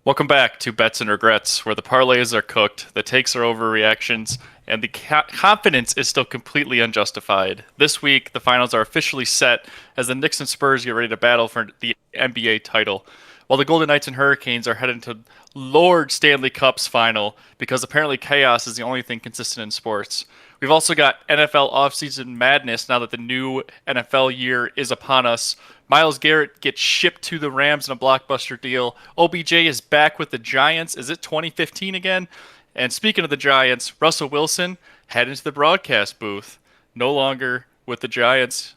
Welcome back to Bets and Regrets, where the parlays are cooked, the takes are overreactions, and the confidence is still completely unjustified. This week, the finals are officially set as the Knicks and Spurs get ready to battle for the NBA title, while the Golden Knights and Hurricanes are headed to Lord Stanley Cup's final because apparently chaos is the only thing consistent in sports. We've also got NFL offseason madness now that the new NFL year is upon us. Myles Garrett gets shipped to the Rams in a blockbuster deal. OBJ is back with the Giants. Is it 2015 again? And speaking of the Giants, Russell Wilson head into the broadcast booth. No longer with the Giants.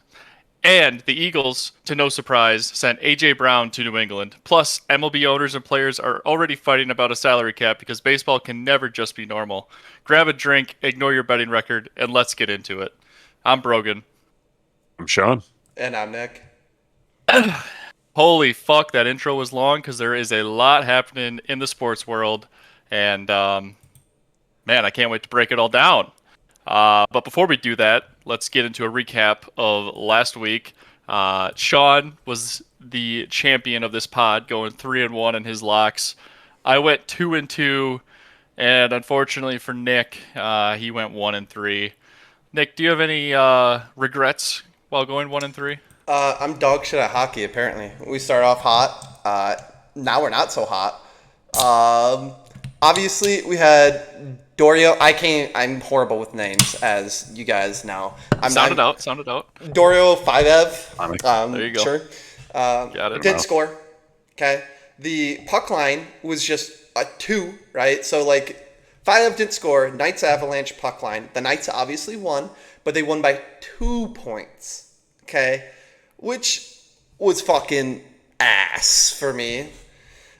And the Eagles, to no surprise, sent A.J. Brown to New England. Plus, MLB owners and players are already fighting about a salary cap because baseball can never just be normal. Grab a drink, ignore your betting record, and let's get into it. I'm Brogan. I'm Sean. And I'm Nick. Holy fuck, that intro was long because there is a lot happening in the sports world. And, man, I can't wait to break it all down. But before we do that, let's get into a recap of last week. Sean was the champion of this pod, going 3-1 in his locks. I went 2-2, and unfortunately for Nick, he went 1-3. Nick, do you have any regrets while going 1-3? I'm dog shit at hockey, apparently. We started off hot. Now we're not so hot. Obviously, we had Dorio. I'm horrible with names, as you guys know. Sound it out. Dorio Fiveev. There you go. Sure. Got it. Didn't score. Okay. The puck line was just a 2, right? So, Fiveev didn't score. Knights Avalanche puck line. The Knights obviously won, but they won by 2 points. Okay. Which was fucking ass for me.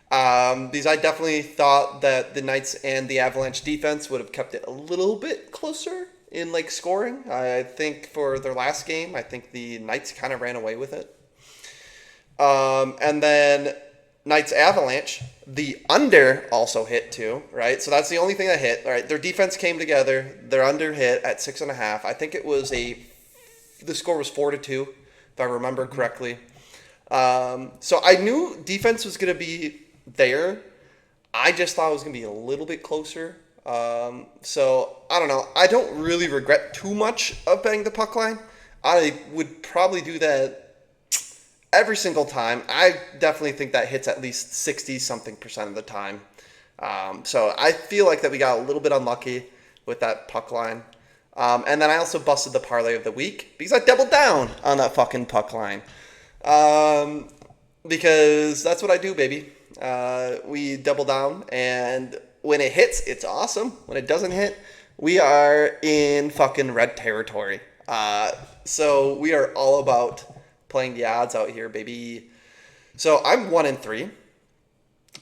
Because I definitely thought that the Knights and the Avalanche defense would have kept it a little bit closer in scoring. I think for their last game, I think the Knights kind of ran away with it. And then Knights Avalanche, the under also hit too, right? So that's the only thing that hit. All right, their defense came together. Their under hit at 6.5. I think it was the score was 4-2, if I remember correctly. So I knew defense was going to be there. I just thought it was going to be a little bit closer. So I don't know. I don't really regret too much of betting the puck line. I would probably do that every single time. I definitely think that hits at least 60-something% of the time. So I feel like that we got a little bit unlucky with that puck line. And then I also busted the parlay of the week because I doubled down on that fucking puck line. Because that's what I do, baby. We double down, and when it hits, it's awesome. When it doesn't hit, we are in fucking red territory. So we are all about playing the odds out here, baby. So I'm 1-3,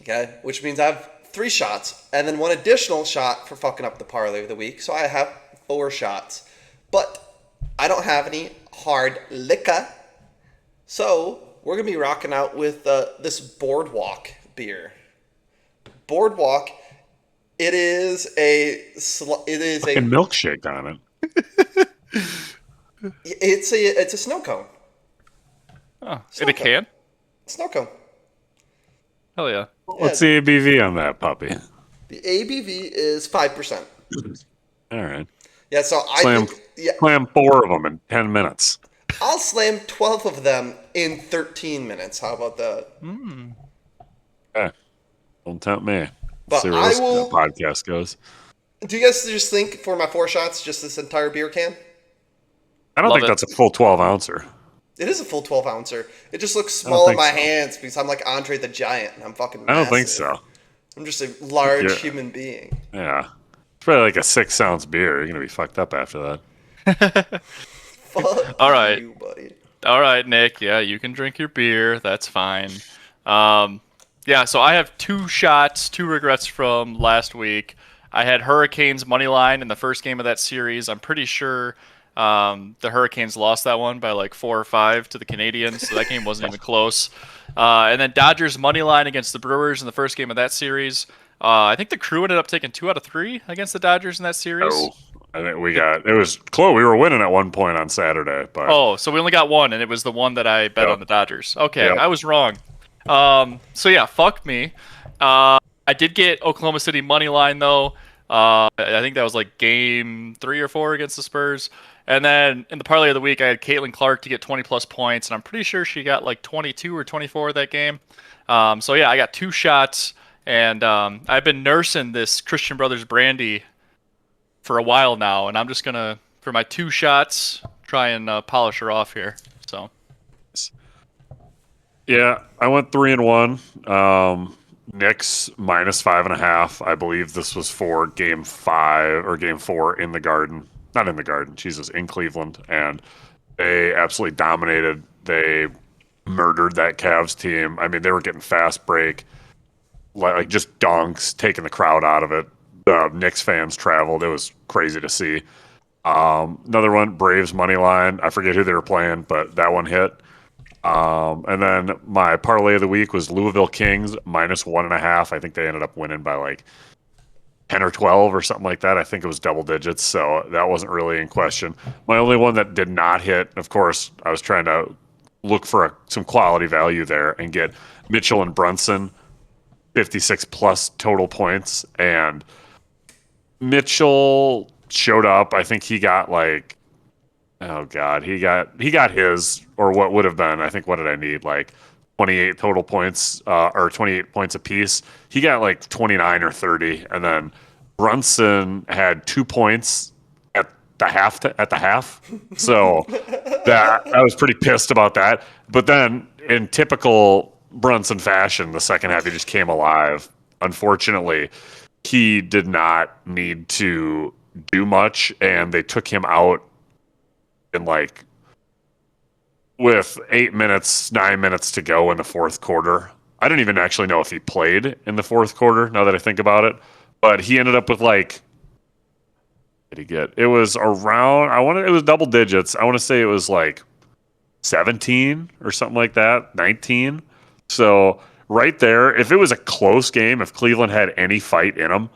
okay, which means I have 3 shots, and then 1 additional shot for fucking up the parlay of the week. So I have 4 shots, but I don't have any hard liquor, so we're gonna be rocking out with this Boardwalk beer. Boardwalk. It is a milkshake on it. It's a snow cone. Oh, in a can? Snow cone. Hell yeah. What's the ABV on that puppy? The ABV is 5%. All right. Yeah, so Slam 4 of them in 10 minutes. I'll slam 12 of them in 13 minutes. How about that? Don't tempt me. But see where this podcast goes. Do you guys just think for my 4 shots, just this entire beer can? I don't think that's a full 12 ouncer. It is a full 12 ouncer. It just looks small in my hands because I'm like Andre the Giant and I'm fucking massive. I don't think so. I'm just a large human being. Yeah. It's probably like a 6-ounce beer. You're going to be fucked up after that. Fuck all right. you, buddy. All right, Nick. Yeah, you can drink your beer. That's fine. Yeah, so I have 2 shots, 2 regrets from last week. I had Hurricanes money line in the first game of that series. I'm pretty sure the Hurricanes lost that one by like 4 or 5 to the Canadians, so that game wasn't even close. And then Dodgers money line against the Brewers in the first game of that series. I think the Crew ended up taking 2 out of 3 against the Dodgers in that series. Oh, I think it was close. We were winning at one point on Saturday. But so we only got 1, and it was the one that I bet on the Dodgers. Okay, yep. I was wrong. So yeah, fuck me. I did get Oklahoma City money line though. I think that was like game 3 or 4 against the Spurs. And then in the parlay of the week, I had Caitlin Clark to get 20 plus points, and I'm pretty sure she got like 22 or 24 that game. So yeah, I got 2 shots, and I've been nursing this Christian Brothers brandy for a while now, and I'm just gonna, for my 2 shots, try and polish her off here. So Yeah, I went 3-1. Knicks -5.5. I believe this was for game 5 or game 4 in the Garden. Not in the Garden, Jesus, in Cleveland. And they absolutely dominated. They murdered that Cavs team. I mean, they were getting fast break, like just dunks, taking the crowd out of it. The Knicks fans traveled. It was crazy to see. Another one, Braves money line. I forget who they were playing, but that one hit. And then my parlay of the week was Louisville Kings -1.5. I think they ended up winning by like 10 or 12 or something like that. I think it was double digits, so that wasn't really in question. My only one that did not hit, of course, I was trying to look for some quality value there and get Mitchell and Brunson 56 plus total points, and Mitchell showed up. I think he got like, oh god, he got his, or what would have been, I think, what did I need, like 28 total points, or 28 points apiece. He got like 29 or 30, and then Brunson had 2 points at the half. So that I was pretty pissed about that. But then, in typical Brunson fashion, the second half he just came alive. Unfortunately, he did not need to do much, and they took him out in like with 8 minutes, 9 minutes to go in the fourth quarter. I don't even actually know if he played in the fourth quarter, now that I think about it. But he ended up with like, what did he get? It was around, it was double digits. I want to say it was like 17 or something like that, 19. So right there, if it was a close game, if Cleveland had any fight in them,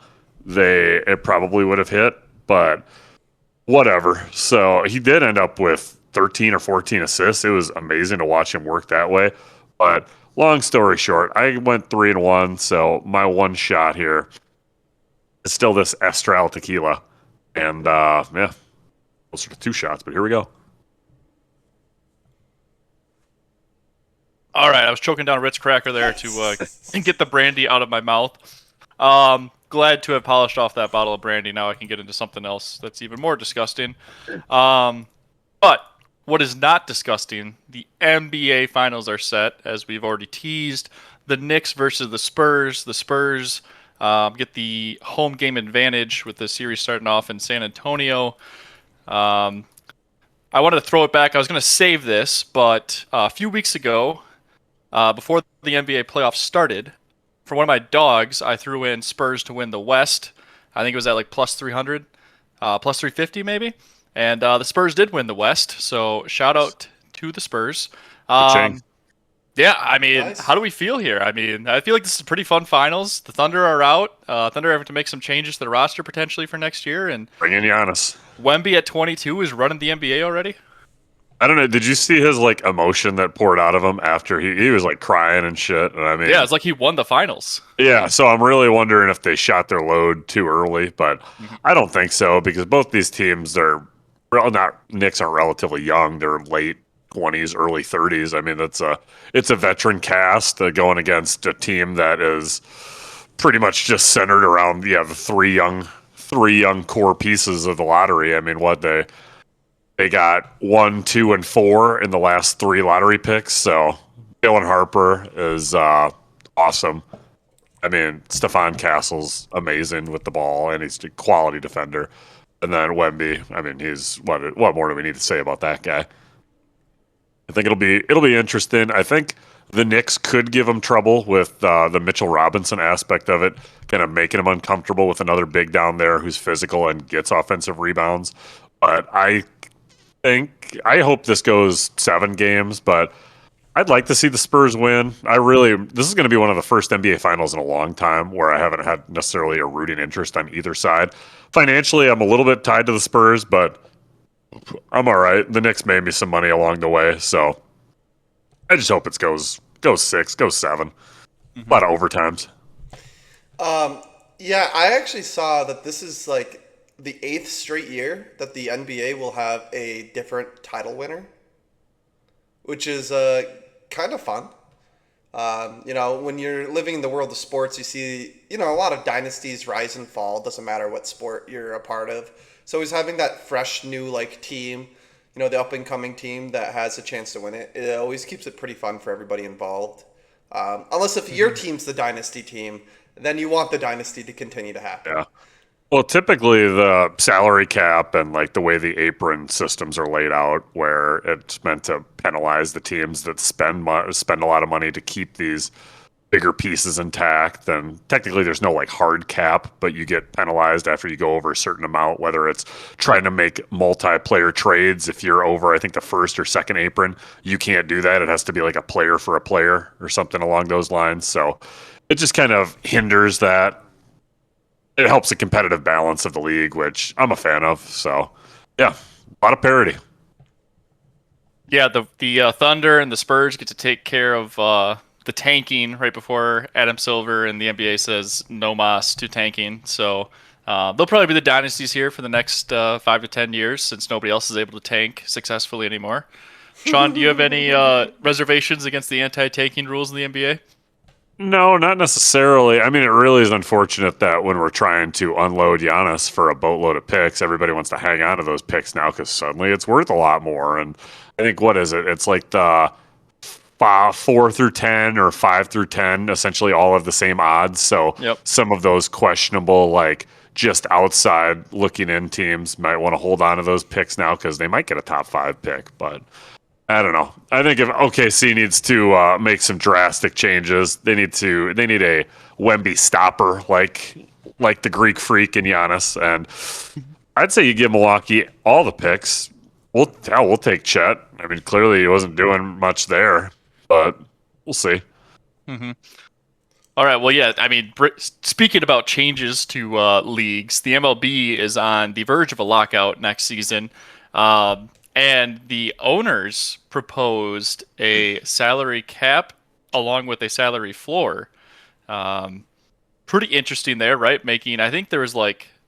it probably would have hit. But whatever. So he did end up with 13 or 14 assists. It was amazing to watch him work that way. But long story short, I went 3-1. So my one shot here is still this Estral tequila. And yeah, closer to 2 shots, but here we go. all right, I was choking down Ritz cracker there to get the brandy out of my mouth. Glad to have polished off that bottle of brandy. Now I can get into something else that's even more disgusting. But what is not disgusting, the NBA Finals are set, as we've already teased. The Knicks versus the Spurs. The Spurs get the home game advantage with the series starting off in San Antonio. I wanted to throw it back. I was going to save this, but a few weeks ago, before the NBA playoffs started, for one of my dogs, I threw in Spurs to win the West. I think it was at like plus 300, plus 350 maybe. And the Spurs did win the West, so shout out to the Spurs. Yeah, I mean, nice. How do we feel here? I mean, I feel like this is a pretty fun finals. The Thunder are out. Thunder having to make some changes to the roster potentially for next year. And bring in Giannis. Wemby at 22 is running the NBA already. I don't know. Did you see his like emotion that poured out of him after he was like crying and shit? And I mean, yeah, it's like he won the finals. Yeah, so I'm really wondering if they shot their load too early, but I don't think so, because both these teams Knicks are relatively young. They're late 20s, early 30s. I mean, it's a veteran cast going against a team that is pretty much just centered around the three young core pieces of the lottery. I mean, they got 1, 2, and 4 in the last 3 lottery picks. So Dylan Harper is awesome. I mean, Stephon Castle's amazing with the ball, and he's a quality defender. And then Wemby, I mean, he's what more do we need to say about that guy? I think it'll be interesting. I think the Knicks could give him trouble with the Mitchell Robinson aspect of it, kind of making him uncomfortable with another big down there who's physical and gets offensive rebounds. But I hope this goes 7 games, but I'd like to see the Spurs win. This is going to be one of the first NBA Finals in a long time where I haven't had necessarily a rooting interest on either side. Financially, I'm a little bit tied to the Spurs, but I'm all right. The Knicks made me some money along the way, so I just hope it goes go 6, go 7. A lot of overtimes. Yeah, I actually saw that this is like the 8th straight year that the NBA will have a different title winner, which is kind of fun. When you're living in the world of sports, you see, a lot of dynasties rise and fall. Doesn't matter what sport you're a part of. So he's having that fresh new team, the up and coming team that has a chance to win it. It always keeps it pretty fun for everybody involved. Unless if your team's the dynasty team, then you want the dynasty to continue to happen. Yeah. Well, typically the salary cap and the way the apron systems are laid out, where it's meant to penalize the teams that spend a lot of money to keep these bigger pieces intact. Then technically there's no hard cap, but you get penalized after you go over a certain amount, whether it's trying to make multiplayer trades. If you're over, I think, the first or second apron, you can't do that. It has to be a player for a player or something along those lines. So it just kind of hinders that. It helps the competitive balance of the league, which I'm a fan of. So, yeah, a lot of parity. Yeah, the Thunder and the Spurs get to take care of the tanking right before Adam Silver and the NBA says no mas to tanking. So they'll probably be the dynasties here for the next 5 to 10 years, since nobody else is able to tank successfully anymore. Sean, do you have any reservations against the anti-tanking rules in the NBA? No, not necessarily. I mean, it really is unfortunate that when we're trying to unload Giannis for a boatload of picks, everybody wants to hang on to those picks now because suddenly it's worth a lot more. And I think, what is it? It's the 4 through 10 or 5 through 10, essentially all of the same odds. So Some of those questionable, just outside looking in teams might want to hold on to those picks now because they might get a top 5 pick. But I don't know. I think if OKC needs to make some drastic changes, they need a Wemby stopper like the Greek Freak and Giannis. And I'd say you give Milwaukee all the picks. We'll take Chet. I mean, clearly he wasn't doing much there, but we'll see. Mm-hmm. All right. Well, yeah. I mean, speaking about changes to leagues, the MLB is on the verge of a lockout next season. And the owners proposed a salary cap along with a salary floor. Pretty interesting there, right? I think there was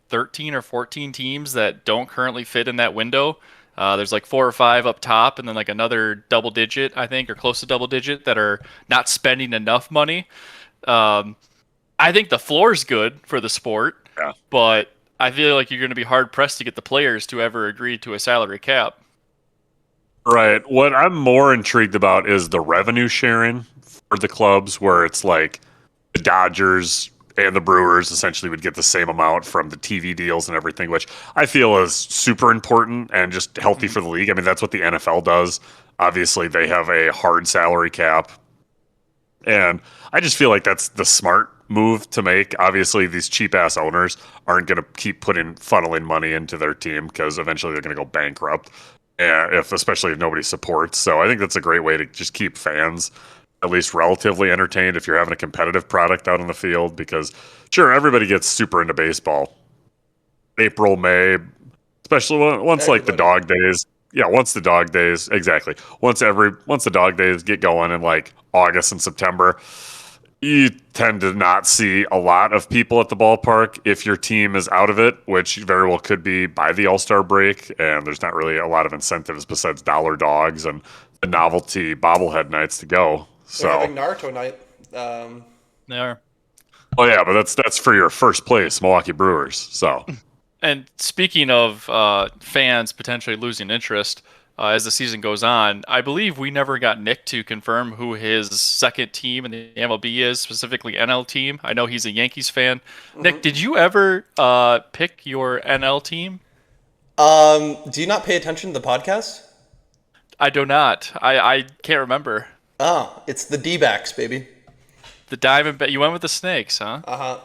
13 or 14 teams that don't currently fit in that window. There's 4 or 5 up top, and then another double digit, I think, or close to double digit, that are not spending enough money. I think the floor's good for the sport, but I feel like you're going to be hard pressed to get the players to ever agree to a salary cap. Right. What I'm more intrigued about is the revenue sharing for the clubs, where it's the Dodgers and the Brewers essentially would get the same amount from the TV deals and everything, which I feel is super important and just healthy for the league. I mean, that's what the NFL does. Obviously, they have a hard salary cap. And I just feel like that's the smart move to make. Obviously, these cheap-ass owners aren't going to keep funneling money into their team because eventually they're going to go bankrupt. Especially if nobody supports. So I think that's a great way to just keep fans at least relatively entertained if you're having a competitive product out on the field, because sure, everybody gets super into baseball. April, May, especially once the dog days. Yeah, once the dog days, exactly. Once the dog days get going in August and September, you tend to not see a lot of people at the ballpark if your team is out of it, which very well could be by the All-Star break, and there's not really a lot of incentives besides dollar dogs and the novelty bobblehead nights to go. So they're having Naruto night. They are. Oh yeah, but that's for your first place Milwaukee Brewers. So, and speaking of fans potentially losing interest as the season goes on, I believe we never got Nick to confirm who his second team in the MLB is, specifically NL team. I know he's a Yankees fan. Mm-hmm. Nick, did you ever pick your NL team? Do you not pay attention to the podcast? I do not. I can't remember. Oh, it's the D-backs, baby. The Diamondbacks. You went with the Snakes, huh? Uh-huh.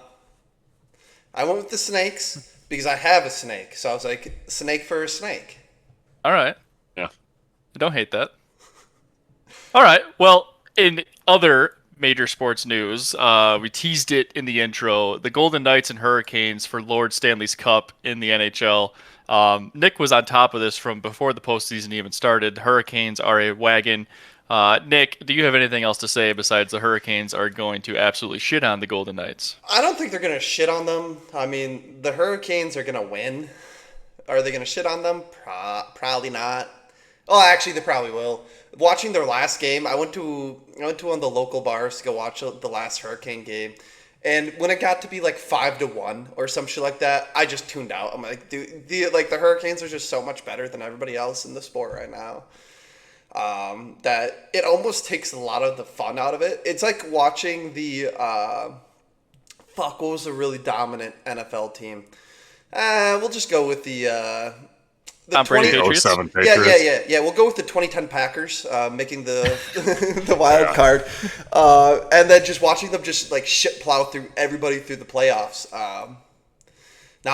I went with the Snakes because I have a snake. So I was like, snake for a snake. All right. Yeah. I don't hate that. All right. Well, in other major sports news, we teased it in the intro. The Golden Knights and Hurricanes for Lord Stanley's Cup in the NHL. Nick was on top of this from before the postseason even started. Hurricanes are a wagon. Nick, do you have anything else to say besides the Hurricanes are going to absolutely shit on the Golden Knights? I don't think they're going to shit on them. I mean, the Hurricanes are going to win. Are they going to shit on them? Probably not. Oh, actually, they probably will. Watching their last game, I went to one of the local bars to go watch the last Hurricane game, and when it got to be like 5-1 or some shit like that, I just tuned out. I'm like, dude, the Hurricanes are just so much better than everybody else in the sport right now. That it almost takes a lot of the fun out of it. It's like watching the what was a really dominant NFL team? We'll just go with the Tom Brady 20 Patriots? 07 Patriots. Yeah. We'll go with the 2010 Packers making the the wild Yeah. card, and then just watching them just like shit plow through everybody through the playoffs. Now,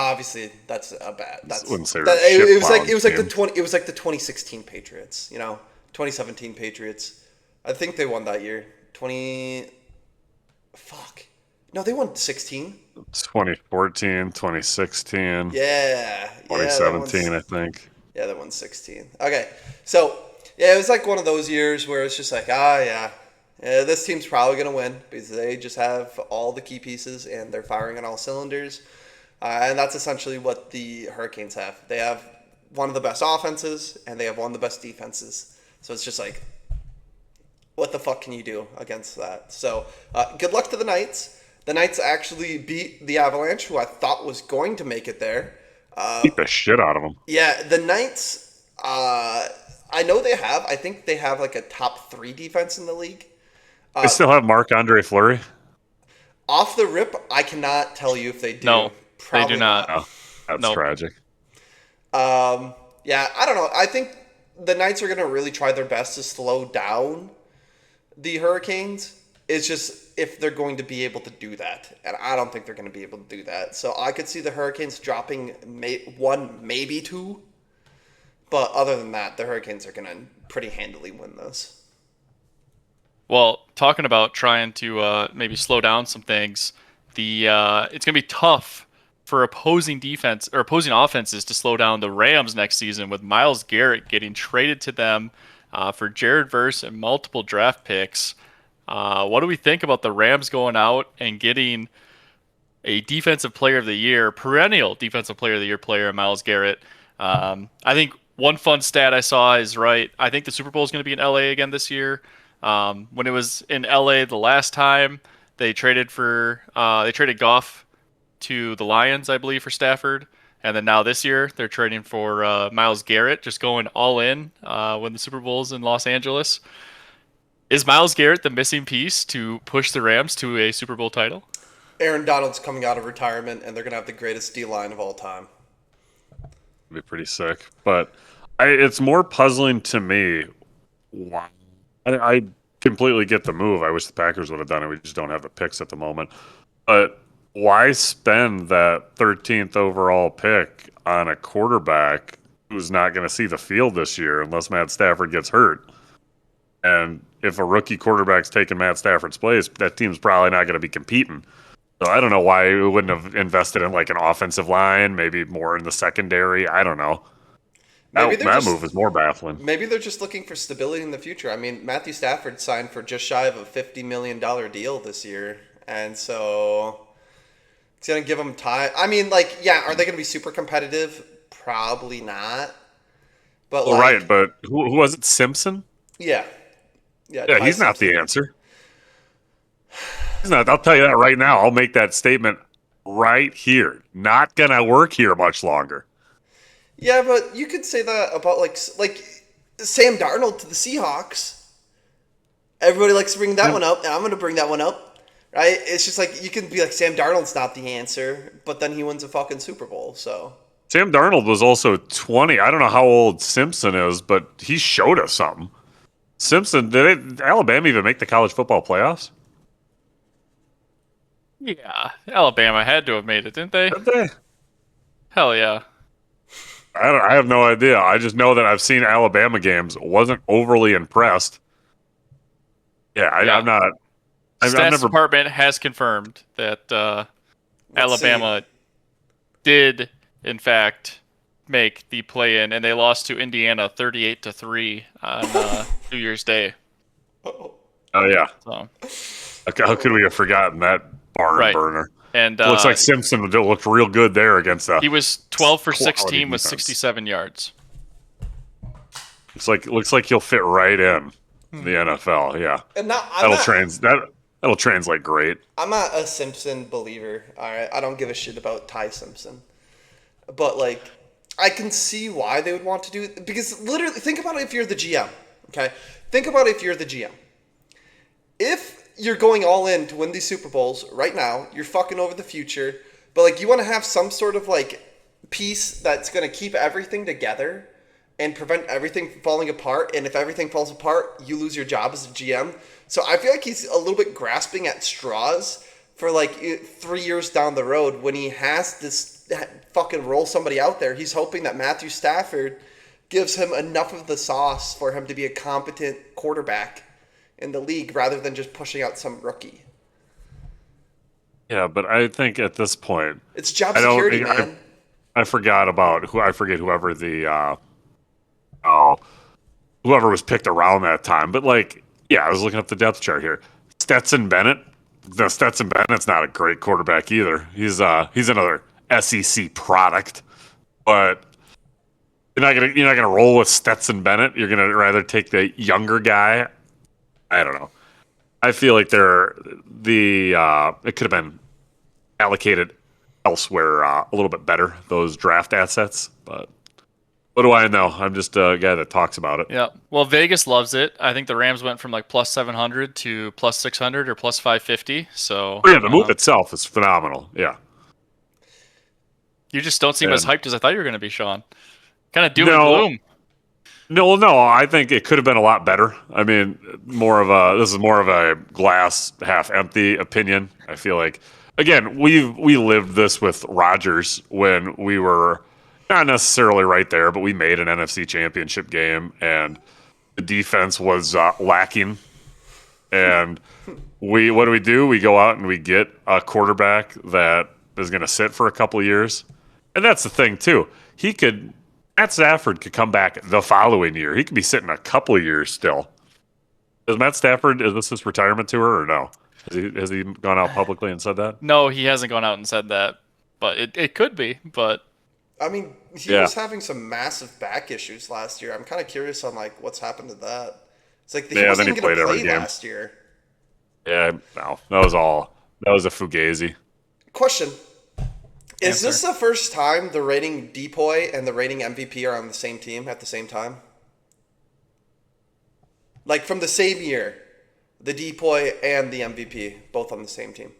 obviously, that's a bad. That's Wouldn't say that, shit it was like plowing it was like the 2016 Patriots. 2017 Patriots. I think they won that year. 20. Fuck. No, they won 16. 2014, 2016, Yeah. 2017, I think. Yeah, they won 16. Okay, so yeah, it was like one of those years where it's just like, yeah, this team's probably gonna win because they just have all the key pieces and they're firing on all cylinders, and that's essentially what the Hurricanes have. They have one of the best offenses and they have one of the best defenses. So it's just like, what the fuck can you do against that? So good luck to the Knights. The Knights actually beat the Avalanche, who I thought was going to make it there. Beat the shit out of them. Yeah, the Knights, I know they have. I think they have like a top 3 defense in the league. They still have Marc-Andre Fleury. Off the rip, I cannot tell you if they do. No, they Probably do not. Oh, that's Nope. tragic. Yeah, I don't know. I think the Knights are going to really try their best to slow down the Hurricanes. It's just if they're going to be able to do that. And I don't think they're going to be able to do that. So I could see the Hurricanes dropping one, maybe 2. But other than that, the Hurricanes are going to pretty handily win this. Well, talking about trying to maybe slow down some things, it's going to be tough for opposing offenses to slow down the Rams next season with Myles Garrett getting traded to them for Jared Verse and multiple draft picks. What do we think about the Rams going out and getting a defensive player of the year, perennial defensive player of the year player, Myles Garrett? I think one fun stat I saw is right. I think the Super Bowl is going to be in LA again this year. When it was in LA the last time, they traded Goff to the Lions, I believe, for Stafford. And then now this year, they're trading for Myles Garrett, just going all in when the Super Bowl's in Los Angeles. Is Myles Garrett the missing piece to push the Rams to a Super Bowl title? Aaron Donald's coming out of retirement, and they're going to have the greatest D-line of all time. It'd be pretty sick. But it's more puzzling to me. Why? I completely get the move. I wish the Packers would have done it. We just don't have the picks at the moment. But why spend that 13th overall pick on a quarterback who's not going to see the field this year unless Matt Stafford gets hurt? And if a rookie quarterback's taking Matt Stafford's place, that team's probably not going to be competing. So I don't know why we wouldn't have invested in like an offensive line, maybe more in the secondary. I don't know. That move is more baffling. Maybe they're just looking for stability in the future. I mean, Matthew Stafford signed for just shy of a $50 million deal this year. And so it's going to give them time. I mean, like, yeah, are they going to be super competitive? Probably not. But Well, right, but who was it? Simpson? Yeah. Yeah, he's not the answer. He's not. I'll tell you that right now. I'll make that statement right here. Not going to work here much longer. Yeah, but you could say that about like Sam Darnold to the Seahawks. Everybody likes to bring that one up, and I'm going to bring that one up, right? It's just like you can be like Sam Darnold's not the answer, but then he wins a fucking Super Bowl. So Sam Darnold was also 20. I don't know how old Simpson is, but he showed us something. Simpson, did Alabama even make the college football playoffs? Yeah, Alabama had to have made it, didn't they? Did they? Hell yeah. I have no idea. I just know that I've seen Alabama games. Wasn't overly impressed. Yeah, I'm not. I've Stats never. department has confirmed that Alabama did, in fact, make the play-in, and they lost to Indiana 38-3 on New Year's Day. Oh. Oh yeah. So, How could we have forgotten that barn right. burner? And Looks like Simpson looked real good there against he was 12 for quality 16 with defense. 67 yards. Looks like he'll fit right in the NFL. Yeah, And now that'll translate great. I'm not a Simpson believer. All right, I don't give a shit about Ty Simpson, but like, I can see why they would want to do it because literally, think about it. If you're the GM, okay, think about it if you're the GM. If you're going all in to win these Super Bowls right now, you're fucking over the future. But like, you want to have some sort of like piece that's gonna keep everything together and prevent everything from falling apart. And if everything falls apart, you lose your job as a GM. So I feel like he's a little bit grasping at straws for like 3 years down the road when he has this fucking roll somebody out there. He's hoping that Matthew Stafford gives him enough of the sauce for him to be a competent quarterback in the league rather than just pushing out some rookie. Yeah, but I think at this point, It's job security, man. I forgot about whoever the whoever was picked around that time. But like, yeah, I was looking up the depth chart here. Stetson Bennett. The Stetson Bennett's not a great quarterback either. He's another SEC product, but you're not gonna roll with Stetson Bennett. You're gonna rather take the younger guy. I don't know. I feel like it could have been allocated elsewhere a little bit better, those draft assets, but what do I know? I'm just a guy that talks about it. Yeah. Well, Vegas loves it. I think the Rams went from like plus 700 to plus 600 or plus 550. So Yeah, the move itself is phenomenal. Yeah. You just don't seem as hyped as I thought you were going to be, Sean. Kind of doom and No. gloom. No, I think it could have been a lot better. I mean, this is more of a glass half empty opinion. I feel like, again, we lived this with Rodgers when we were not necessarily right there, but we made an NFC Championship game, and the defense was lacking. And what do? We go out and we get a quarterback that is going to sit for a couple of years, and that's the thing too. Matt Stafford could come back the following year. He could be sitting a couple of years still. Is this his retirement tour or no? Has he gone out publicly and said that? No, he hasn't gone out and said that, but it could be. But I mean, he was having some massive back issues last year. I'm kind of curious on like what's happened to that. It's like he wasn't even going to play last year. Yeah, no, that was a fugazi. Question. Is this the first time the reigning DPOY and the reigning MVP are on the same team at the same time? Like from the same year, the DPOY and the MVP both on the same team.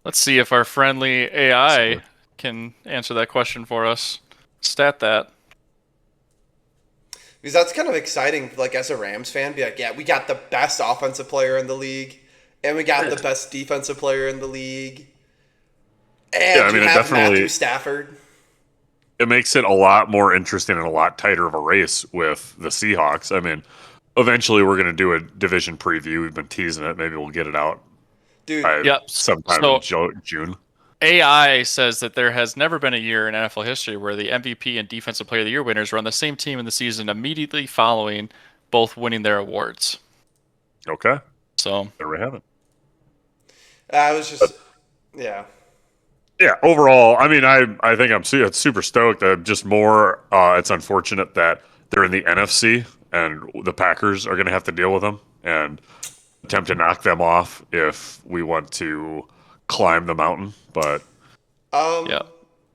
let's see if our friendly AI can answer that question for us. Stat that. Because that's kind of exciting, like as a Rams fan, be like, yeah, we got the best offensive player in the league, and we got the best defensive player in the league, and you have Matthew Stafford. It makes it a lot more interesting and a lot tighter of a race with the Seahawks. I mean, eventually we're going to do a division preview. We've been teasing it. Maybe we'll get it out. Dude, sometime in June. AI says that there has never been a year in NFL history where the MVP and Defensive Player of the Year winners were on the same team in the season immediately following both winning their awards. Okay. So there we have it. I was just, yeah. Yeah, overall, I mean, I think I'm super stoked. Just more, it's unfortunate that they're in the NFC and the Packers are going to have to deal with them and attempt to knock them off if we want to climb the mountain. But yeah,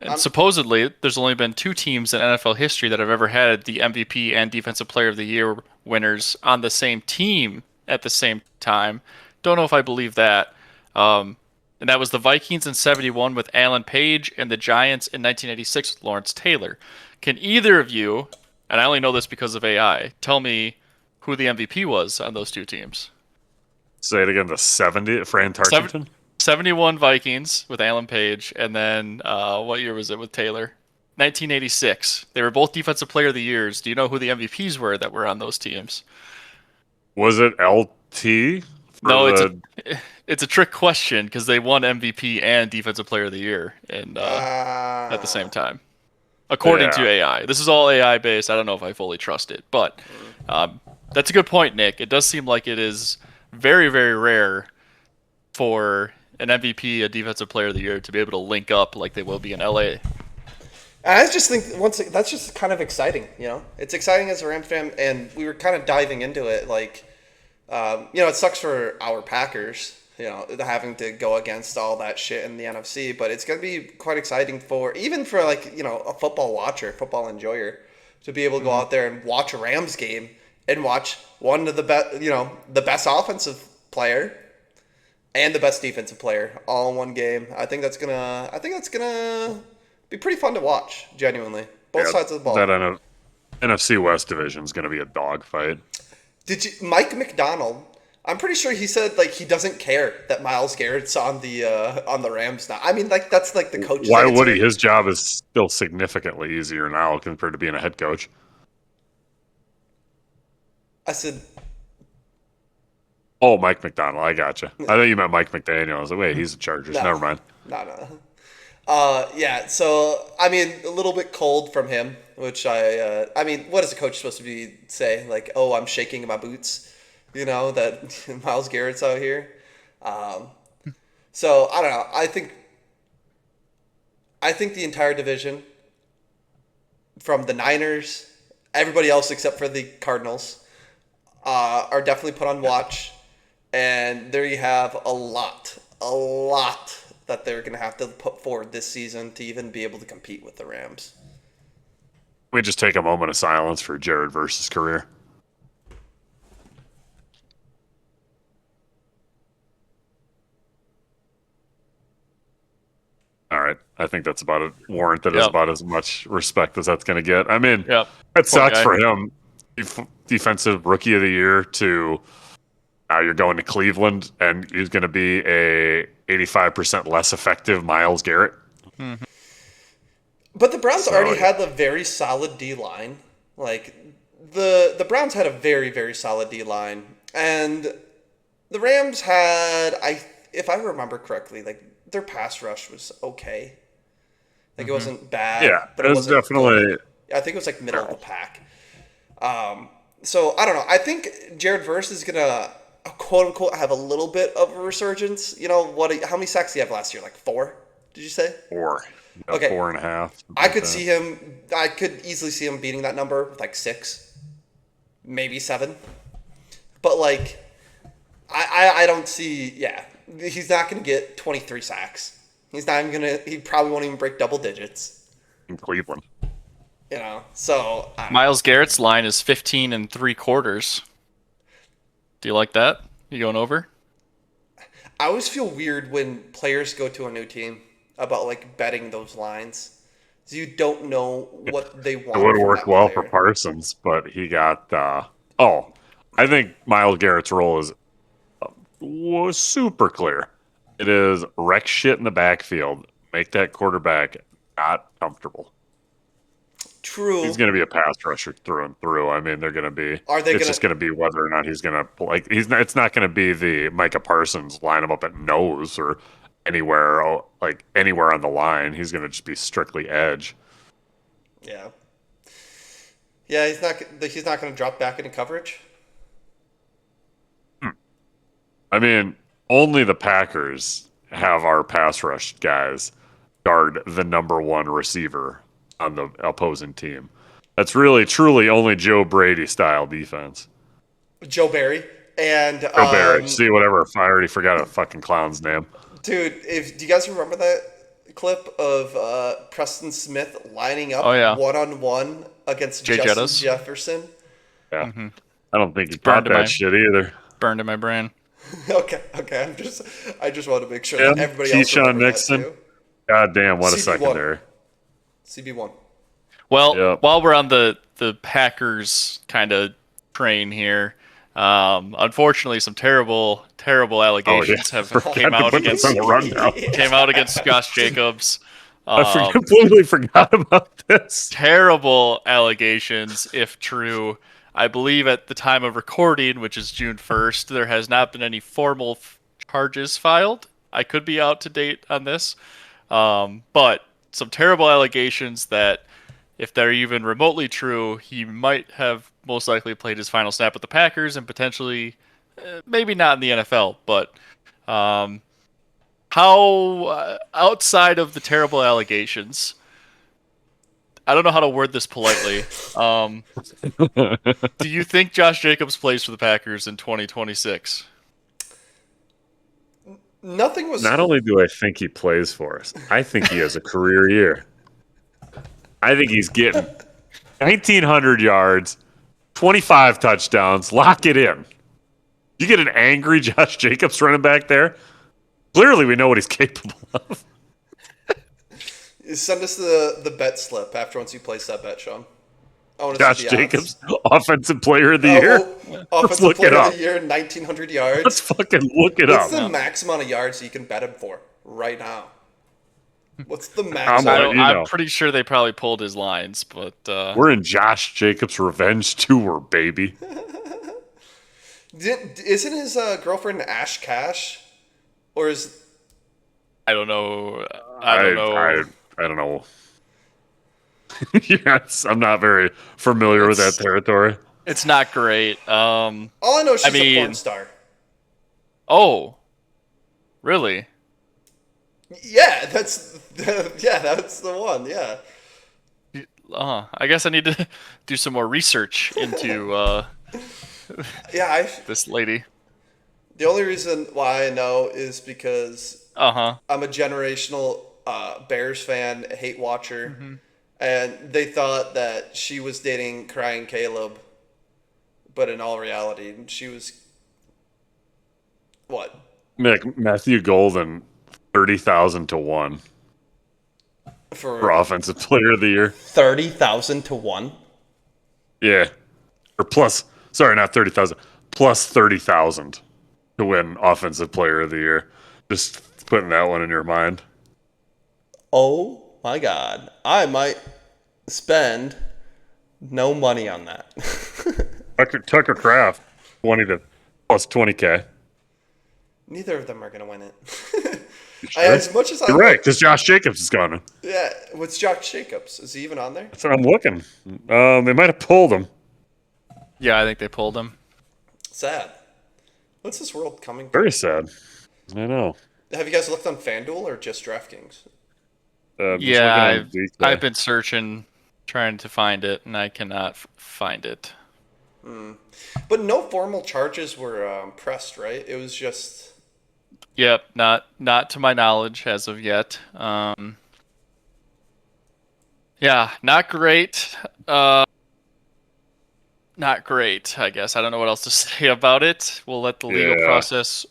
and supposedly there's only been 2 teams in NFL history that have ever had the MVP and Defensive Player of the Year winners on the same team at the same time. Don't know if I believe that. And that was the Vikings in 71 with Alan Page and the Giants in 1986 with Lawrence Taylor. Can either of you, and I only know this because of AI, tell me who the MVP was on those 2 teams? Say it again, the 70, Fran Tarkenton? 71 Vikings with Alan Page, and then what year was it with Taylor? 1986. They were both Defensive Player of the Years. Do you know who the MVPs were that were on those teams? Was it LT? No, it's a trick question because they won MVP and Defensive Player of the Year at the same time, according to AI. This is all AI based. I don't know if I fully trust it, but That's a good point, Nick. It does seem like it is very, very rare for an MVP, a Defensive Player of the Year, to be able to link up like they will be in LA. And I just think that's just kind of exciting, you know. It's exciting as a Rams fan, and we were kind of diving into it. Like, it sucks for our Packers, having to go against all that shit in the NFC. But it's gonna be quite exciting even for a football watcher, football enjoyer, to be able to go out there and watch a Rams game and watch one of the best, the best offensive player and the best defensive player all in one game. I think that's gonna be pretty fun to watch, genuinely. Both sides of the ball. That NFC West division is going to be a dogfight. Mike McDonald? I'm pretty sure he said he doesn't care that Myles Garrett's on the Rams now. I mean, that's the coach. Why would he? His job is still significantly easier now compared to being a head coach. I said, "Oh, Mike McDonald. I gotcha. I thought you meant Mike McDaniel. I was like, wait, he's the Chargers. Never mind." No. Yeah, so, I mean, a little bit cold from him, which what is a coach supposed to say? Like, oh, I'm shaking my boots, that Myles Garrett's out here. So, I don't know. I think the entire division, from the Niners, everybody else except for the Cardinals, are definitely put on watch. And there you have a lot that they're going to have to put forward this season to even be able to compete with the Rams. We just take a moment of silence for Jared versus career. All right. I think that's about it. Warranted is about as much respect as that's going to get. I mean, it sucks for him. Defensive Rookie of the Year to now you're going to Cleveland and he's going to be a 85% less effective Myles Garrett. Mm-hmm. But the Browns already had a very solid D-line. Like, the Browns had a very, very solid D-line. And the Rams had, if I remember correctly, their pass rush was okay. It wasn't bad. Yeah, but it was definitely... Good. I think it was middle of the pack. So, I don't know. I think Jared Verse is going to, quote-unquote, have a little bit of a resurgence. How many sacks did he have last year? 4? Did you say? 4. Okay. 4.5. I could easily see him beating that number with 6, maybe 7. But I don't see. Yeah, he's not going to get 23 sacks. He's not even gonna. He probably won't even break double digits in Cleveland. So Myles Garrett's line is 15 3/4. Do you like that? You going over? I always feel weird when players go to a new team about betting those lines. So you don't know what they want. It would work well for Parsons, but he got. I think Myles Garrett's role was super clear. It is wreck shit in the backfield, make that quarterback not comfortable. True. He's going to be a pass rusher through and through. I mean, they're going to be. It's just going to be whether or not he's going to It's not going to be the Micah Parsons line him up at nose or anywhere on the line. He's going to just be strictly edge. Yeah. Yeah, he's not going to drop back into coverage. I mean, only the Packers have our pass rush guys guard the number one receiver on the opposing team. That's really, truly only Joe Brady style defense. Joe Barry and Joe Barry. See, whatever. I already forgot a fucking clown's name. Dude, do you guys remember that clip of Preston Smith lining up one-on-one against Justin Jefferson? Yeah. Mm-hmm. I don't think he caught that shit either. Burned in my brain. Okay. I just want to make sure that everybody else Keyshawn Nixon. God damn, what a secondary. CB1. Well, while we're on the Packers kind of train here, unfortunately, some terrible allegations came out against Josh Jacobs. I completely forgot about this. Terrible allegations, if true. I believe at the time of recording, which is June 1st, there has not been any formal charges filed. I could be out to date on this. But some terrible allegations that if they're even remotely true, he might have most likely played his final snap with the Packers and potentially, maybe not in the NFL, but how outside of the terrible allegations, I don't know how to word this politely. Do you think Josh Jacobs plays for the Packers in 2026? Nothing was. Not only do I think he plays for us, I think he has a career year. I think he's getting 1,900 yards, 25 touchdowns. Lock it in. You get an angry Josh Jacobs running back there. Clearly, we know what he's capable of. Send us the bet slip after once you place that bet, Sean. I want to Josh see the Jacobs, offensive player of the year. Offensive look it player up. of the year, 1,900 yards. Let's fucking look it What's up. the max amount of yards you can bet him for right now? What's the max? I'm amount? letting you know. I'm pretty sure they probably pulled his lines, but We're in Josh Jacobs' revenge tour, baby. Isn't his girlfriend Ash Cash, or is? I don't know. I don't know. I don't know. Yes, I'm not very familiar with that territory. It's not great. All I know is she's a porn star. Oh, really? Yeah, that's the one. Yeah. I guess I need to do some more research into this lady. The only reason why I know is because I'm a generational Bears fan, hate watcher, and they thought that she was dating Crying Caleb, but in all reality, she was what? Matthew Golden, 30,000 to 1 for offensive player of the year. 30,000 to 1. Yeah, or plus. Sorry, not 30,000. Plus 30,000 to win offensive player of the year. Just putting that one in your mind. Oh my God! I might spend no money on that. Tucker Kraft, 20 to plus 20K. Neither of them are going to win it. Sure? As much as You're right, because Josh Jacobs is gone. Yeah, what's Josh Jacobs? Is he even on there? That's what I'm looking. They might have pulled him. Yeah, I think they pulled him. Sad. What's this world coming to? Very sad. I know. Have you guys looked on FanDuel or just DraftKings? Yeah, I've been searching, trying to find it, and I cannot find it. But no formal charges were pressed, right? It was just... Yep, not to my knowledge as of yet. Yeah, not great. Not great, I guess. I don't know what else to say about it. We'll let the legal process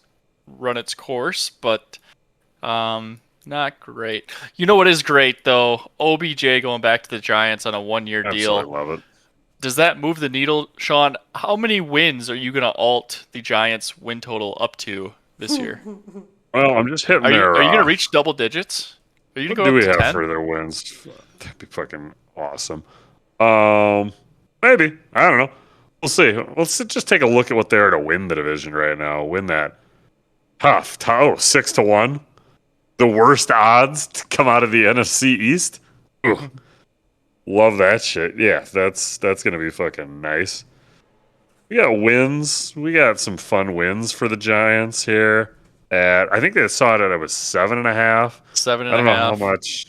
run its course, but not great. You know what is great, though? OBJ going back to the Giants on a one-year deal. Absolutely love it. Does that move the needle, Sean? How many wins are you going to alt the Giants' win total up to this year? Well, I'm just hitting Are you their... going to reach double digits? Are you going to What go do up we to have 10? for their wins? That'd be fucking awesome. Maybe. I don't know. We'll see. Let's just take a look at what they are to win the division right now. Win that. Tough. 6 to 1. The worst odds to come out of the NFC East. Ugh. Love that shit. Yeah, that's going to be fucking nice. We got wins. We got some fun wins for the Giants here. I think they saw it at 7.5. 7.5. I don't know how much.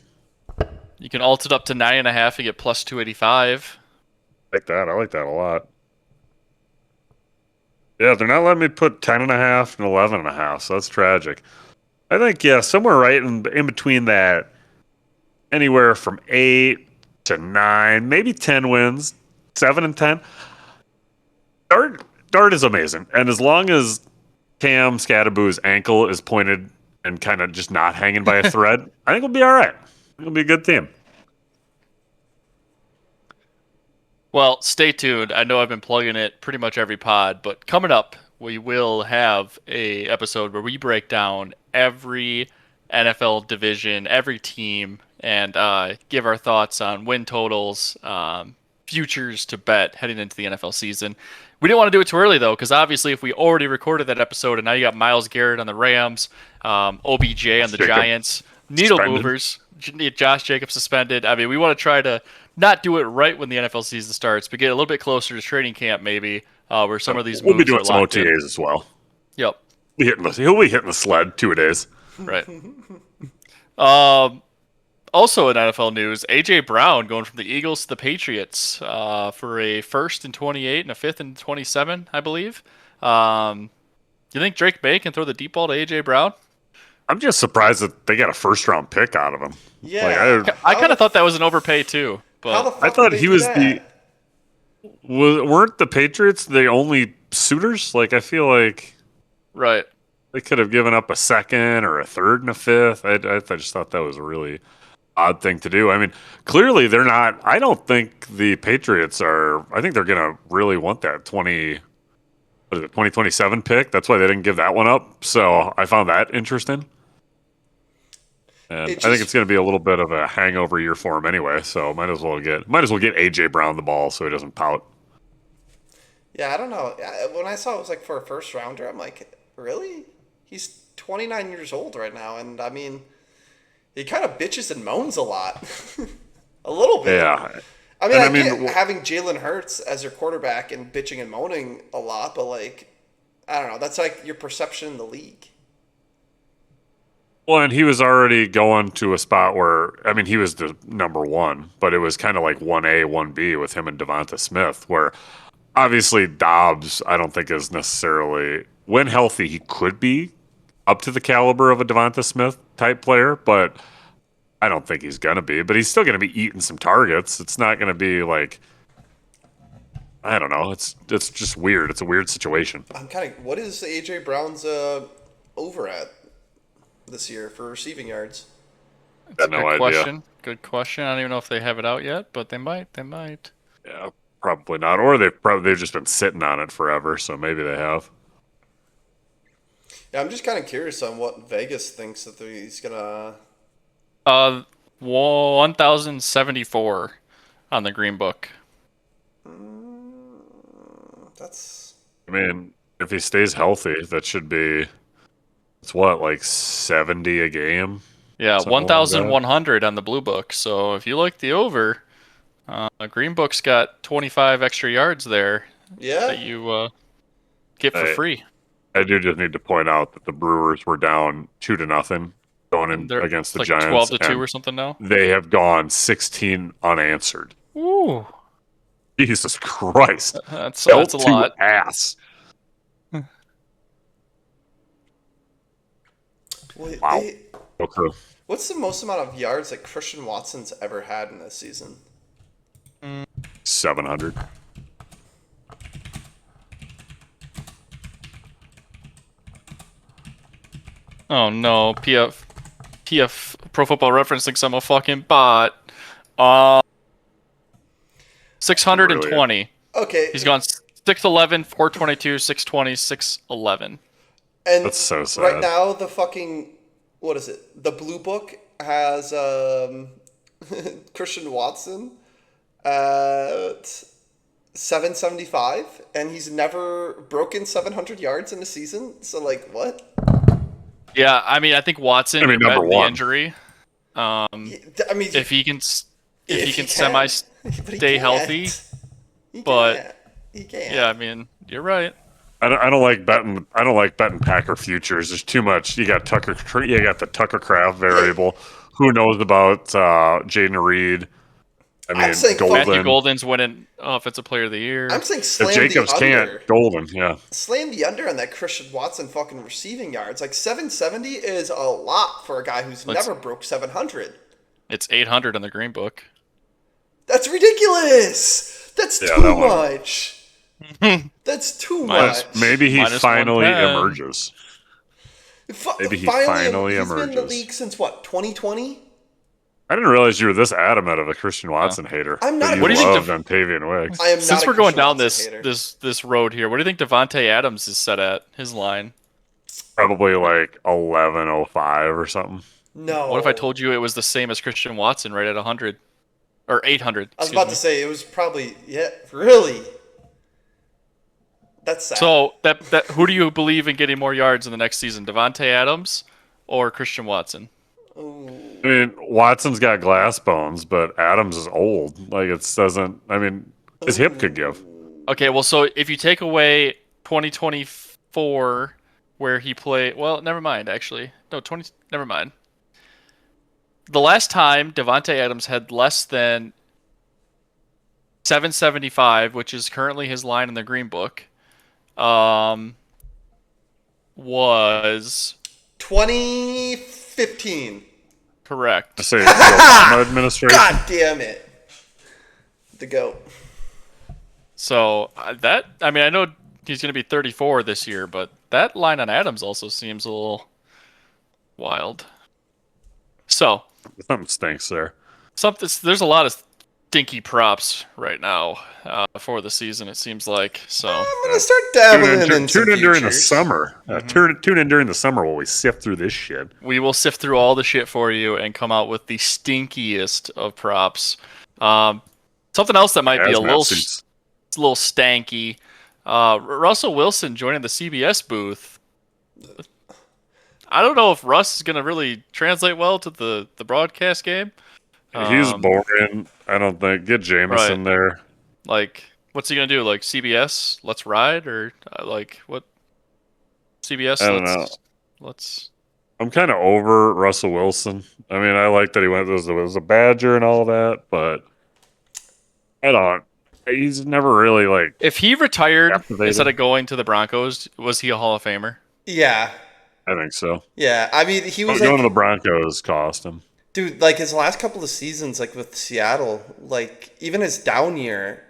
You can alt it up to 9.5 and get plus 285. I like that a lot. Yeah, they're not letting me put 10.5 and 11.5, so that's tragic. I think, somewhere right in between that, anywhere from 8 to 9, maybe 10 wins, 7 and 10. Dart is amazing. And as long as Cam Scadaboo's ankle is pointed and kind of just not hanging by a thread, I think we'll be all right. It'll be a good team. Well, stay tuned. I know I've been plugging it pretty much every pod, but coming up, we will have a episode where we break down every NFL division, every team, and give our thoughts on win totals, futures to bet heading into the NFL season. We didn't want to do it too early, though, because obviously if we already recorded that episode and now you got Myles Garrett on the Rams, OBJ on the Giants, needle Suspended. movers. Josh Jacobs suspended. I mean, we want to try to not do it right when the NFL season starts, but get a little bit closer to training camp maybe, where some of these We'll be moves doing are some locked OTAs in. as well. Yep. He'll be hitting the sled 2 days. Right. Also in NFL news, A.J. Brown going from the Eagles to the Patriots for a first and 28 and a fifth and 27, I believe. You think Drake May can throw the deep ball to A.J. Brown? I'm just surprised that they got a first-round pick out of him. Yeah. Like, I kind of thought that was an overpay too. How the But fuck I thought did they he do was that? weren't the Patriots the only suitors? Like, I feel like right. they could have given up a second or a third and a fifth. I just thought that was a really odd thing to do. I mean, clearly they're not. I don't think the Patriots are. I think they're going to really want that 2027 pick. That's why they didn't give that one up. So I found that interesting. And I think it's going to be a little bit of a hangover year for him anyway. So might as well get AJ Brown the ball so he doesn't pout. Yeah, I don't know. When I saw it was like for a first rounder, I'm like, really? He's 29 years old right now, and I mean, he kind of bitches and moans a lot, a little bit. Yeah. I mean, And I I mean, get having Jalen Hurts as your quarterback and bitching and moaning a lot, but like, I don't know. That's like your perception in the league. Well, and he was already going to a spot where, I mean, he was the number one, but it was kind of like 1A, 1B with him and Devonta Smith, where obviously Dobbs, I don't think is necessarily, when healthy, he could be up to the caliber of a Devonta Smith type player, but I don't think he's going to be. But he's still going to be eating some targets. It's not going to be like, I don't know. It's just weird. It's a weird situation. I'm kind of. What is AJ Brown's over at this year for receiving yards? Got no Good idea. question. Good question. I don't even know if they have it out yet, but they might. They might. Yeah, probably not. Or they've just been sitting on it forever, so maybe they have. Yeah, I'm just kind of curious on what Vegas thinks that he's gonna. 1,074 on the Green Book. That's. I mean, if he stays healthy, that should be, it's what, like 70 a game? Yeah, Something like that. 1,100 on the Blue Book. So if you like the over, Green Book's got 25 extra yards there Yeah. that you get for Hey. free. I do just need to point out that the Brewers were down 2-0 going in They're against the like Giants. 12-2 and or something now. They have gone 16 unanswered. Ooh, Jesus Christ. that's Belt a to lot. ass. Well, Wow. they- Okay. what's the most amount of yards that Christian Watson's ever had in this season? 700. Oh no, PF Pro Football Reference thinks I'm a fucking bot. 620. Okay. He's gone 611, 422, 620, 611. And That's so sad. right now, the fucking what is it? The Blue Book has Christian Watson at 775, and he's never broken 700 yards in a season. So like, what? Yeah, I mean, I think Watson, I mean, number the one. injury. I mean, If he can, if he can can. semi But he stay can't. healthy, He but- can't. He can't. yeah, I mean, you're right. I don't like betting. I don't like betting Packer futures. There's too much. You got the Tucker Craft variable. Who knows about Jaden Reed? I mean, saying fuck Matthew Golden. Golden's winning Offensive Player of the Year. I'm saying If slam Jacobs the under. can't, Golden. Yeah. Slam the under on that Christian Watson fucking receiving yards. Like 770 is a lot for a guy who's Let's- never broke 700. It's 800 on the Green Book. That's ridiculous. That's Yeah, too that one. much. That's too Minus- much. Maybe he Minus finally 110. emerges. Maybe he Finally finally he's been in the emerges. league since what, 2020? I didn't realize you were this adamant of a Christian Watson hater. I'm not That a you What do you think love Antavian Wicks. I am Since not a we're going Christian down Watson this hater. this road here, what do you think Devontae Adams is set at? His line. Probably like 1105 or something. No. What if I told you it was the same as Christian Watson, right at 100 or 800? I was about to say it was probably really. That's sad. So that who do you believe in getting more yards in the next season, Devontae Adams or Christian Watson? Ooh. I mean, Watson's got glass bones, but Adams is old. Like it doesn't. I mean, his hip could give. Okay, well, so if you take away 2024, where he played, well, never mind. Actually, no, 20. Never mind. The last time Devontae Adams had less than 775, which is currently his line in the Green Book, was 2015. correct. I say the Obama administration. God damn it. The GOAT. So I mean, I know he's going to be 34 this year, but that line on Adams also seems a little wild. So Something stinks there. there's a lot of stinky props right now for the season. It seems like so. I'm gonna start dabbling in some Tune in during the futures. summer. Tune in during the summer while we sift through this shit. We will sift through all the shit for you and come out with the stinkiest of props. Something else that might be a Hazmat little suits. it's a little stanky. Russell Wilson joining the CBS booth. I don't know if Russ is going to really translate well to the broadcast game. He's boring. I don't think. Get Jameson there. Like, what's he going to do? Like, CBS, let's ride? Or, like, what? CBS, I don't know. Let's... I'm kind of over Russell Wilson. I mean, I like that he went was a Badger and all that, but I don't. He's never really like. If he retired captivated. instead of going to the Broncos, was he a Hall of Famer? Yeah. I think so. Yeah. I mean, he was Going like, to the Broncos cost him. dude, like his last couple of seasons, like with Seattle, like even his down year,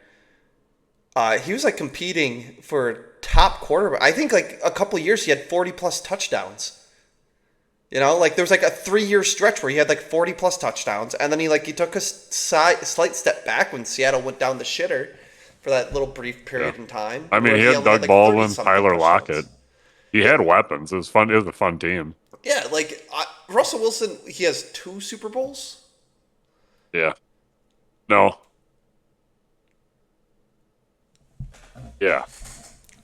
he was like competing for top quarterback. I think like a couple of years he had 40 plus touchdowns. You know, like there was like a 3-year stretch where he had like 40 plus touchdowns, and then he took a slight step back when Seattle went down the shitter for that little brief period in time. I mean, where he had only Doug like Baldwin, 30-something Tyler touchdowns. Lockett. He had weapons. It was fun. It was a fun team. Yeah, like Russell Wilson, he has 2 Super Bowls. Yeah. No. Yeah.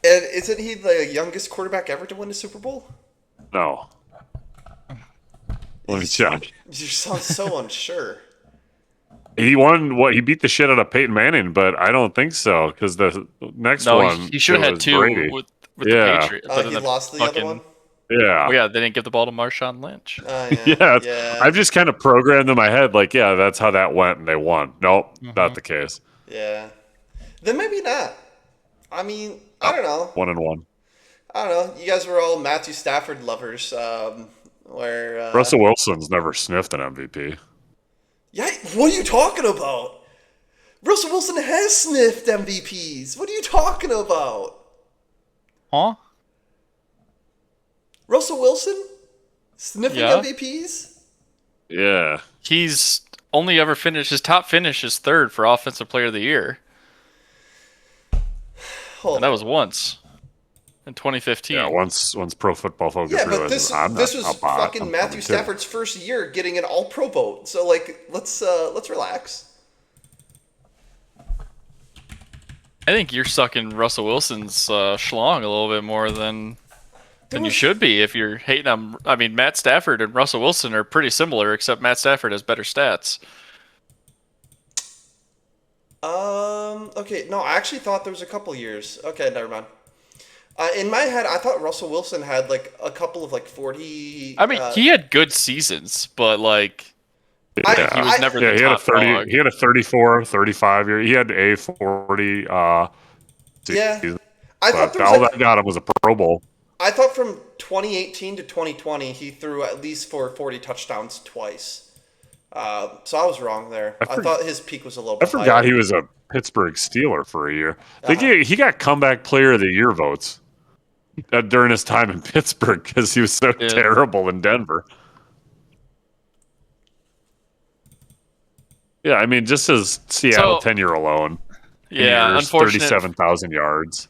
And isn't he the youngest quarterback ever to win a Super Bowl? No. Let me check. You sound so unsure. He won what? He beat the shit out of Peyton Manning, but I don't think so because the next No, one he should have had was 2 Brady. with Yeah. the Patriots. but He then lost the other one. Yeah. Oh, yeah, they didn't give the ball to Marshawn Lynch. Yeah, I've just kind of programmed in my head, like, yeah, that's how that went, and they won. Nope, not the case. Yeah. Then maybe not. I mean, I don't know. 1-1. I don't know. You guys were all Matthew Stafford lovers. Russell Wilson's never sniffed an MVP. Yeah, what are you talking about? Russell Wilson has sniffed MVPs. What are you talking about? Huh? Russell Wilson? Sniffing Yeah. MVPs? Yeah. He's only ever finished, his top finish is 3rd for Offensive Player of the Year. And that was once. In 2015. Yeah, once Pro Football Focus Yeah, but realizes this was fucking Matthew Stafford's first year getting an All-Pro vote. So like, let's relax. I think you're sucking Russell Wilson's schlong a little bit more than you should be if you're hating on. I mean, Matt Stafford and Russell Wilson are pretty similar, except Matt Stafford has better stats. Okay, no, I actually thought there was a couple years. Okay, never mind. In my head, I thought Russell Wilson had like a couple of like 40. I mean, he had good seasons, but like he was never the he had a top 30. dog. He had a 34, 35 year. He had a 40. Yeah, Season, I thought but there was all like, that got him was a Pro Bowl. I thought from 2018 to 2020 he threw at least for 40 touchdowns twice. So I was wrong there. I thought his peak was a little bit I forgot higher. he was a Pittsburgh Steeler for a year. He got comeback player of the year votes during his time in Pittsburgh because he was so terrible in Denver. Yeah, I mean, just his Seattle tenure alone. Yeah, unfortunately, 37,000 yards.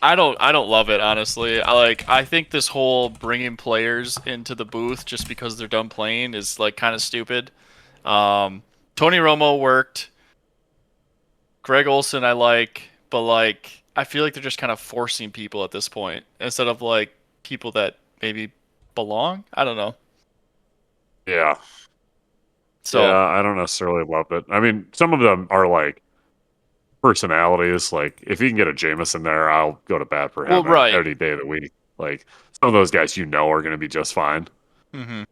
I don't love it, honestly. I think this whole bringing players into the booth just because they're done playing is like kind of stupid. Tony Romo worked. Greg Olson I like, but like I feel like they're just kind of forcing people at this point instead of like people that maybe belong. I don't know. Yeah. So Yeah, I don't necessarily love it. I mean, some of them are like personalities. Like, if you can get a Jameson there, I'll go to bat for well, him right. any day of the week. Like, some of those guys are going to be just fine. Hmm.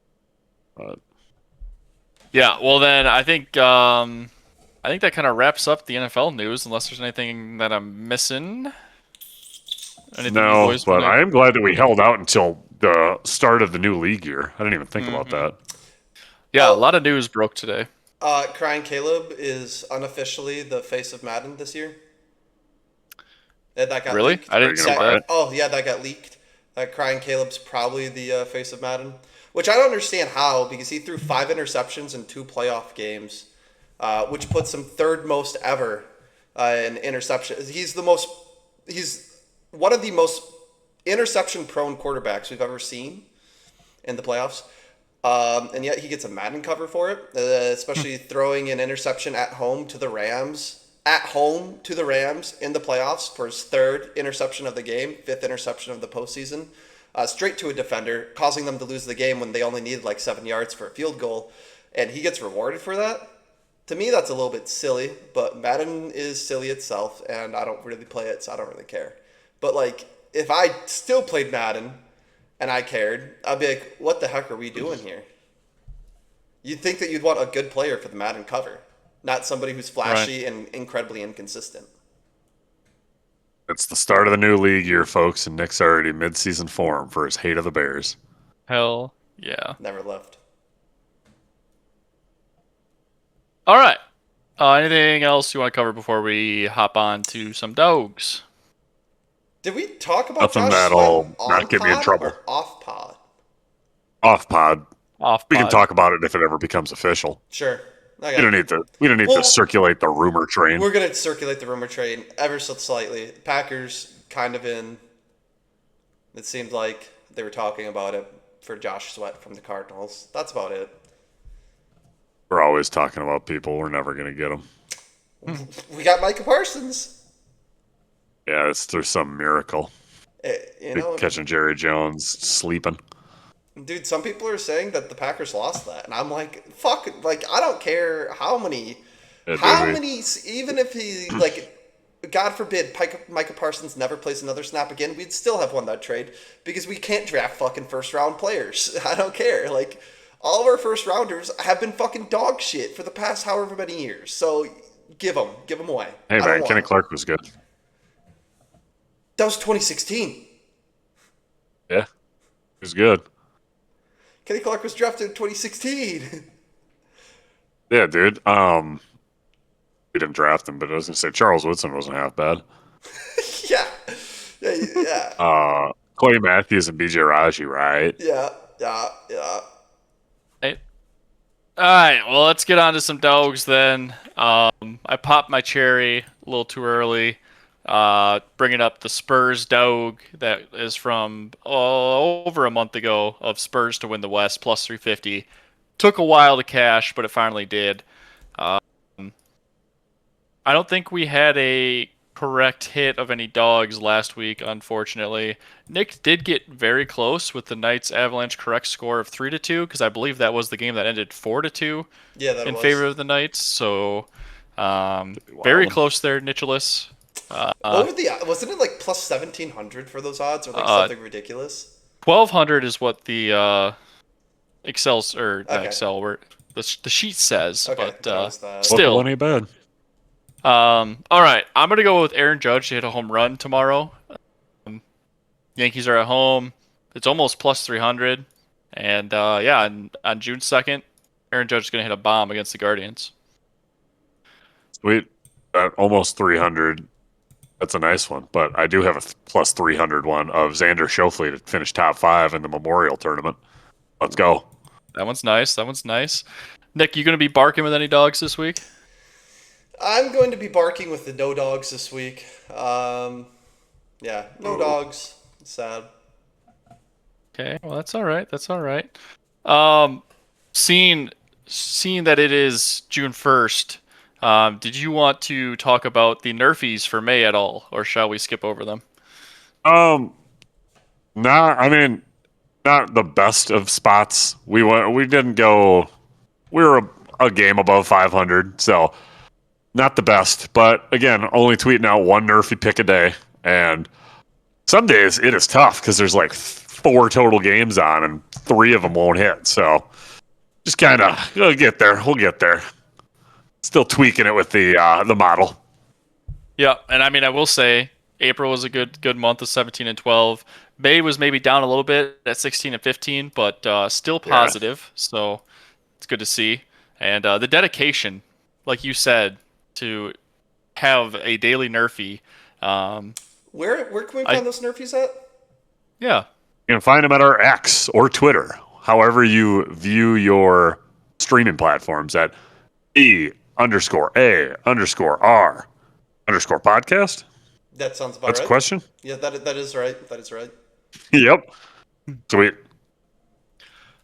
But Yeah. Well, then I think that kind of wraps up the NFL news. Unless there's anything that I'm missing. Anything you no, boys want but to? I am glad that we held out until the start of the new league year. I didn't even think about Hmm. that. Yeah, a Oh, lot of news broke today. Crying Caleb is unofficially the face of Madden this year. That got Really? leaked. I Are you didn't going see to buy that. it? Oh yeah, that got leaked. Crying Caleb's probably the face of Madden, which I don't understand how because he threw 5 interceptions in 2 playoff games, which puts him third most ever in interceptions. He's one of the most interception prone quarterbacks we've ever seen in the playoffs. And yet he gets a Madden cover for it, especially throwing an interception at home to the Rams. At home to the Rams in the playoffs for his third interception of the game, fifth interception of the postseason, straight to a defender, causing them to lose the game when they only needed like 7 yards for a field goal, and he gets rewarded for that. To me, that's a little bit silly, but Madden is silly itself, and I don't really play it, so I don't really care. But like, if I still played Madden and I cared, I'd be like, what the heck are we doing here? You'd think that you'd want a good player for the Madden cover, not somebody who's Right. flashy and incredibly inconsistent. It's the start of the new league year, folks, and Nick's already mid-season form for his hate of the Bears. Hell yeah. Never left. All right. Anything else you want to cover before we hop on to some dogs? Did we talk about Nothing Josh Sweat that'll on not get me in pod trouble. or off pod? Off pod. Off We can pod. talk about it if it ever becomes official. Sure. We Okay. don't need to. We don't need to Well, circulate the rumor train. we're gonna circulate the rumor train ever so slightly. Packers kind of in. It seemed like they were talking about it for Josh Sweat from the Cardinals. That's about it. We're always talking about people. We're never going to get them. We got Micah Parsons. Yeah, there's some miracle. You know, Catching Jerry Jones sleeping. dude, some people are saying that the Packers lost that, and I'm like, fuck, like I don't care how many, Yeah, how dude, many, even if he like, God forbid, Micah Parsons never plays another snap again, we'd still have won that trade because we can't draft fucking first round players. I don't care. Like, all of our first rounders have been fucking dog shit for the past however many years. So give them away. Hey I don't man, want Kenny 'em. Clark was good. That was 2016. Yeah, he was good. Kenny Clark was drafted in 2016. Yeah, dude. We didn't draft him, but I was gonna say Charles Woodson wasn't half bad. yeah. Yeah. Clay Matthews and BJ Raji, right? Yeah. Yeah. Yeah. Hey. All right. Well, let's get on to some dogs then. I popped my cherry a little too early. Bringing up the Spurs dog that is from over a month ago of Spurs to win the West plus 350. Took a while to cash, but it finally did. I don't think we had a correct hit of any dogs last week, unfortunately. Nick did get very close with the Knights Avalanche correct score of 3-2 because I believe that was the game that ended 4-2 Yeah, that in was. favor of the Knights. So very Wild. close there, Nicholas. What were the wasn't it like plus 1700 for those odds or like something ridiculous? 1200 is what the Excel's or not Okay. Excel where the sheet says, Okay, but that was that. still. Wasn't any bad. All right, I'm gonna go with Aaron Judge to hit a home run tomorrow. Yankees are at home. It's almost plus 300, and on June 2nd, Aaron Judge is gonna hit a bomb against the Guardians. Sweet. Almost 300. That's a nice one. But I do have a plus 300 one of Xander Schauffele to finish top 5 in the Memorial Tournament. Let's go. That one's nice. That one's nice. Nick, you gonna be barking with any dogs this week? I'm going to be barking with the no dogs this week. Yeah, no dogs. Sad. Okay, well that's all right. That's all right. Seeing that it is June 1st, did you want to talk about the Nerfies for May at all, or shall we skip over them? Nah, I mean, not the best of spots. We didn't go. We were a game above 500, so not the best. But again, only tweeting out one nerfy pick a day, and some days it is tough because there's like 4 total games on, and 3 of them won't hit. So just kind of we'll get there. We'll get there. Still tweaking it with the model. Yeah, and I mean, I will say April was a good month of 17 and 12. May was maybe down a little bit at 16 and 15, but still positive. So it's good to see. And the dedication, like you said, to have a daily nerfy. Where can we find those nerfies at? Yeah. You can find them at our X or Twitter, however you view your streaming platforms at E_A_R_R podcast. That sounds about That's right. a question? Yeah, that is right. That is right. Yep.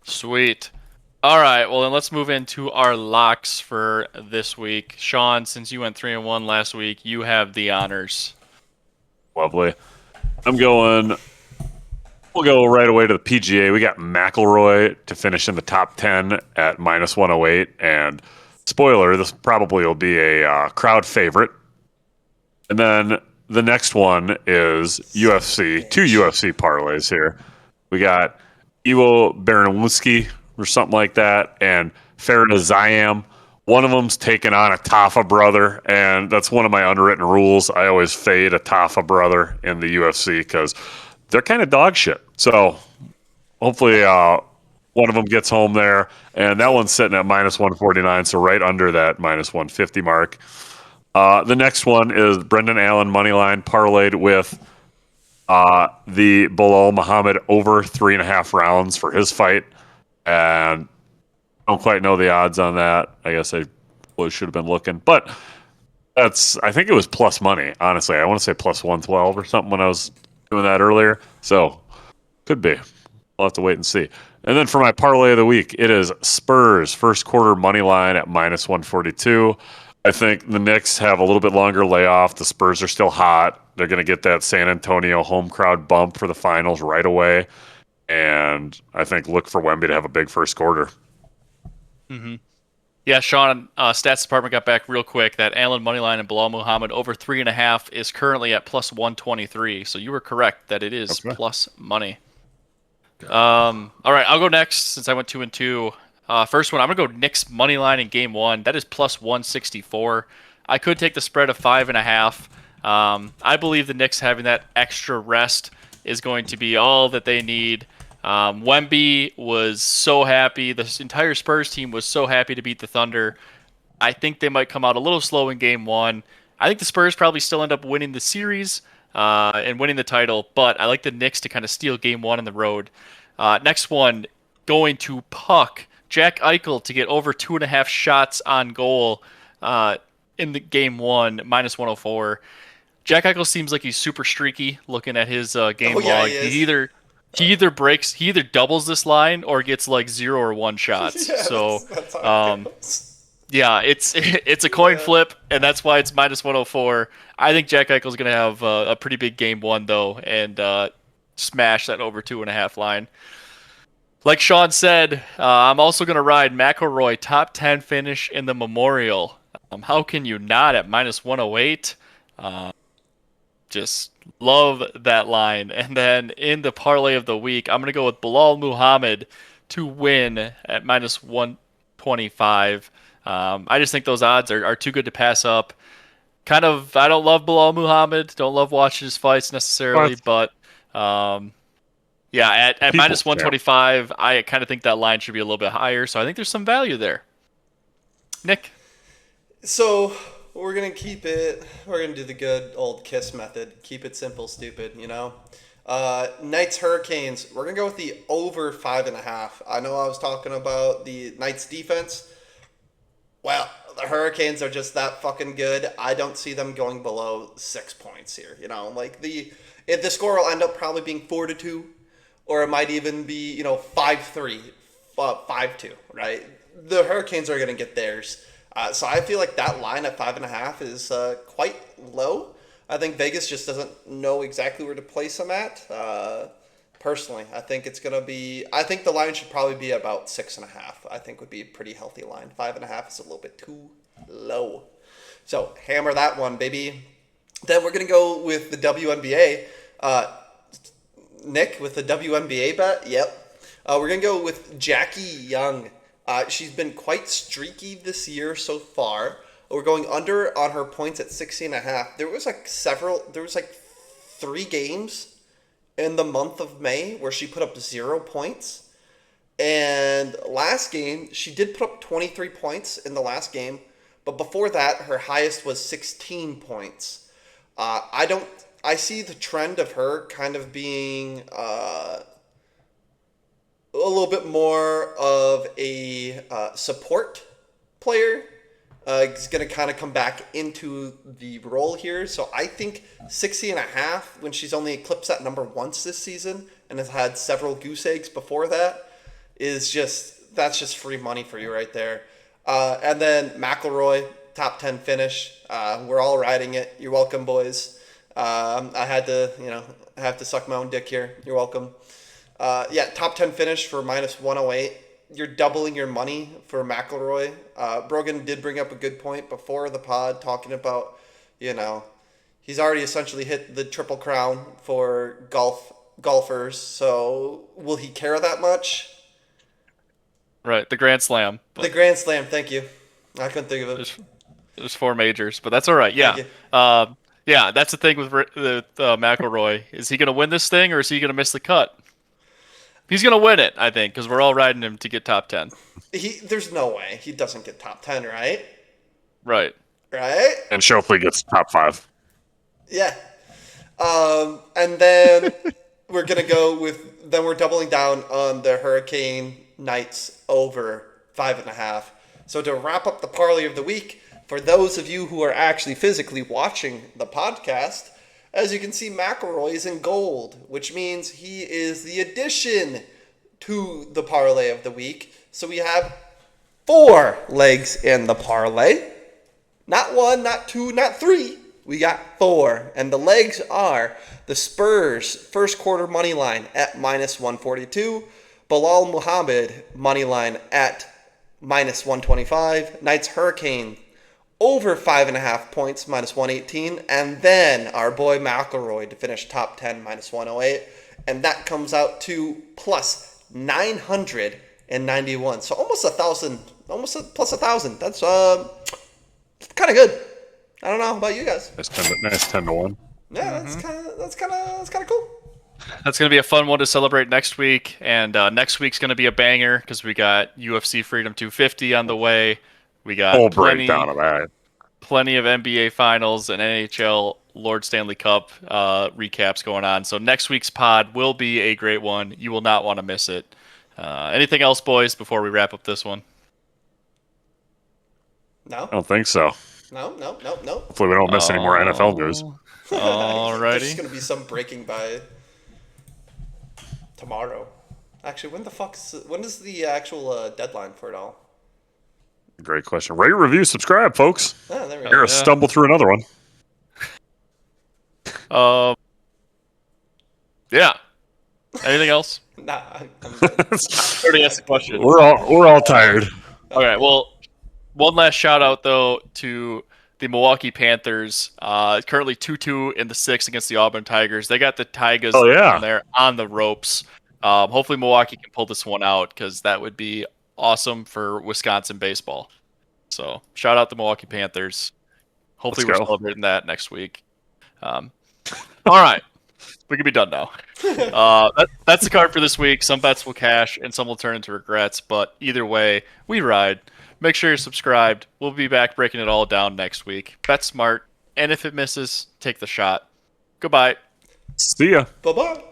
Sweet. All right, well then let's move into our locks for this week. Sean, since you went 3-1 last week, you have the honors. Lovely. We'll go right away to the PGA. We got McIlroy to finish in the top 10 at -108. And spoiler, this probably will be a crowd favorite. And then the next one is UFC. 2 UFC parlays here. We got Ivo Baranowski or something like that, and Farah Zayam. One of them's taken on a Tafa brother, and that's one of my unwritten rules. I always fade a Tafa brother in the UFC because they're kind of dog shit. So hopefully one of them gets home there, and that one's sitting at -149, so right under that -150 mark. The next one is Brendan Allen moneyline parlayed with the Bilal Muhammad over 3.5 rounds for his fight, and I don't quite know the odds on that. I guess I should have been looking, but I think it was plus money. Honestly, I want to say plus 112 or something when I was doing that earlier. So could be. We'll have to wait and see. And then for my parlay of the week, it is Spurs first quarter money line at -142. I think the Knicks have a little bit longer layoff. The Spurs are still hot. They're going to get that San Antonio home crowd bump for the finals right away. And I think look for Wemby to have a big first quarter. Mm-hmm. Yeah, Sean, stats department got back real quick that Allen moneyline and Bilal Muhammad over 3.5 is currently at plus 123. So you were correct that it is plus money. All right, I'll go next since I went 2-2. First one, I'm gonna go Knicks moneyline in game 1. That is plus 164. I could take the spread of 5.5. I believe the Knicks having that extra rest is going to be all that they need. Wemby was so happy. The entire Spurs team was so happy to beat the Thunder. I think they might come out a little slow in game 1. I think the Spurs probably still end up winning the series and winning the title, but I like the Knicks to kind of steal game 1 on the road. Next one, going to Puck. Jack Eichel to get over 2.5 shots on goal in the game 1, -104. Jack Eichel seems like he's super streaky looking at his game log. He either doubles this line or gets like 0 or 1 shots. Yeah, so that's how it goes. yeah, it's a coin flip, and that's why it's -104. I think Jack Eichel's gonna have a pretty big game 1 though, and smash that over 2.5 line. Like Sean said, I'm also going to ride McIlroy top 10 finish in the Memorial. How can you not at -108? Just love that line. And then in the parlay of the week, I'm going to go with Bilal Muhammad to win at -125. I just think those odds are too good to pass up. I don't love Bilal Muhammad. Don't love watching his fights necessarily, but yeah, at -125, I kind of think that line should be a little bit higher. So I think there's some value there. Nick? So we're going to keep it, we're going to do the good old KISS method. Keep it simple, stupid, you know? Knights Hurricanes, we're going to go with the over 5.5. I know I was talking about the Knights defense. Well, the Hurricanes are just that fucking good. I don't see them going below 6 points here. You know, like if the score will end up probably being 4-2, or it might even be 5-3, 5-2. Right? The Hurricanes are going to get theirs. So I feel like that line at 5.5 is quite low. I think Vegas just doesn't know exactly where to place them at. personally. I think it's going to be, I think the line should probably be about 6.5. I think would be a pretty healthy line. 5.5 is a little bit too low. So hammer that one, baby. Then we're going to go with the WNBA. Nick, with the WNBA bet? Yep. We're going to go with Jackie Young. She's been quite streaky this year so far. We're going under on her points at 60.5. There was like 3 games in the month of May where she put up 0 points. And last game, she did put up 23 points in the last game. But before that, her highest was 16 points. I see the trend of her kind of being a little bit more of a support player. Is going to kind of come back into the role here. So I think 60.5, when she's only eclipsed that number once this season and has had several goose eggs before that, that's just free money for you right there. And then McElroy, top 10 finish. We're all riding it. You're welcome, boys. I had to suck my own dick here. You're welcome. Top 10 finish for -108. You're doubling your money for McElroy. Brogan did bring up a good point before the pod, talking about, he's already essentially hit the Triple Crown for golfers. So will he care that much? Right, the Grand Slam. The Grand Slam, thank you. I couldn't think of it. There's 4 majors, but that's all right. Yeah. That's the thing with McElroy. Is he going to win this thing, or is he going to miss the cut? He's going to win it, I think, because we're all riding him to get top 10. There's no way he doesn't get top 10, right? Right. Right? And Schauffele gets top 5. Yeah. And then we're going to go with, then we're doubling down on the Hurricane Knights over 5.5. So to wrap up the parlay of the week, for those of you who are actually physically watching the podcast, as you can see, McElroy is in gold, which means he is the addition to the parlay of the week. So we have 4 legs in the parlay. Not 1, not 2, not 3. We got 4. And the legs are the Spurs first quarter money line at -142. Bilal Muhammad money line at -125. Knights Hurricane over 5.5 points, -118. And then our boy McElroy to finish top 10, -108. And that comes out to plus 991. So almost 1,000, plus 1,000. That's kind of good. I don't know about you guys. Nice 10 to 1. Yeah, that's kind of cool. That's going to be a fun one to celebrate next week. And next week's going to be a banger because we got UFC Freedom 250 on the way. We got Full breakdown of that. Plenty of NBA Finals and NHL Lord Stanley Cup recaps going on. So next week's pod will be a great one. You will not want to miss it. Anything else, boys, before we wrap up this one? No? I don't think so. No. Hopefully we don't miss any more NFL news. Alrighty. There's going to be some breaking by tomorrow. Actually, when is the actual deadline for it all? Great question. Rate, review, subscribe, folks. Oh, there we You're going to stumble through another one. Yeah. Anything else? Nah, I'm good. I already asked the question. We're all tired. Okay, well, one last shout out though to the Milwaukee Panthers. Currently 2-2 in the 6 against the Auburn Tigers. They got the Tigers on there on the ropes. Hopefully Milwaukee can pull this one out because that would be awesome for Wisconsin baseball. So shout out the Milwaukee Panthers. Hopefully we're celebrating that next week. All right. We can be done now. That's the card for this week. Some bets will cash and some will turn into regrets. But either way, we ride. Make sure you're subscribed. We'll be back breaking it all down next week. Bet smart. And if it misses, take the shot. Goodbye. See ya. Bye-bye.